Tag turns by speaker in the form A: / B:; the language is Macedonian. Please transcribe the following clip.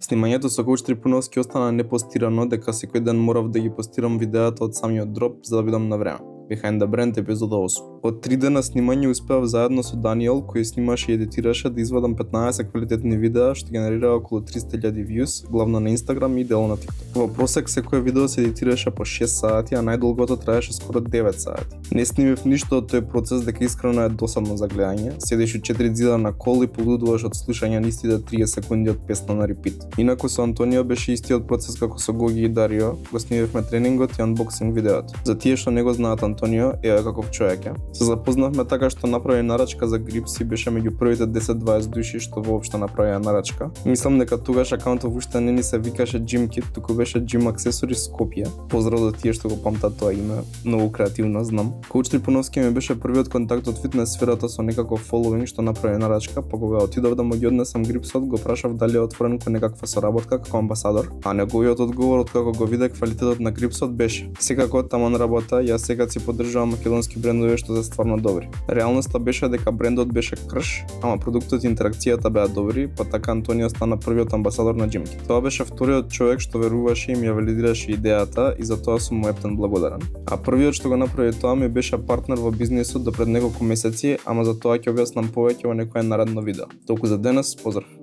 A: Снимањето со Коуч Трипуновски остана непостирано, дека секој ден морав да ги постирам видеата од самиот дроп за да бидам на време. Behind the Brand епизода 8. Од 3 дена снимање успеав заедно со Даниел, кој снимаше и едитираше, да извадам 15 квалитетни видеа што генерира околу 300,000 views, главно на Instagram и дел на TikTok. Во просек секое видео се едитираше по 6 сати, а најдолгото траеше скоро 9 сати. Не снимив ништо од тој процес, дека искрено е досадно за гледање. Седиш у 4 ѕида на кол и полудуваш од слушање на истите 30 секунди од песна на репит. Инаку со Антонио беше истиот процес како со Гоги и Дарио, го снимивме тренингот и unboxing видеото. За тие што не го знаат Антонио, е каков човек е. Се запознавме така што направи нарачка за Grips и беше меѓу првите 10-20 души што воопшто направија нарачка. Мислам дека тогаш акаунтов уште не ни се викаше Gym Kit, туку беше Gym Accessories Скопје. Поздрав до тие што го памтат тоа име, многу креативно знам. Коуч Трипуновски ми беше првиот контакт од фитнес сферата со некаков фоловинг што направи нарачка, па кога отидов да му ги однесам Gripsот, го прашав дали е отворен кон некаква соработка како амбасадор, а неговиот одговор откако го виде квалитетот на Gripsот беше: секако таман работа, јас секад си поддржувам македонски брендови што се стварно добри. Реалноста беше дека брендот беше крш, ама продуктот и интеракцијата беа добри, па така Антонио стана првиот амбасадор на Gym Kit. Тоа беше вториот човек што веруваше и ми ја валидираше идејата и за тоа сум му ептен благодарен. А првиот што го направи тоа ми беше партнер во бизнисот до пред неколку месеци, ама за тоа ќе објаснам повеќе во некое наредно видео. Толку за денес, поздрав!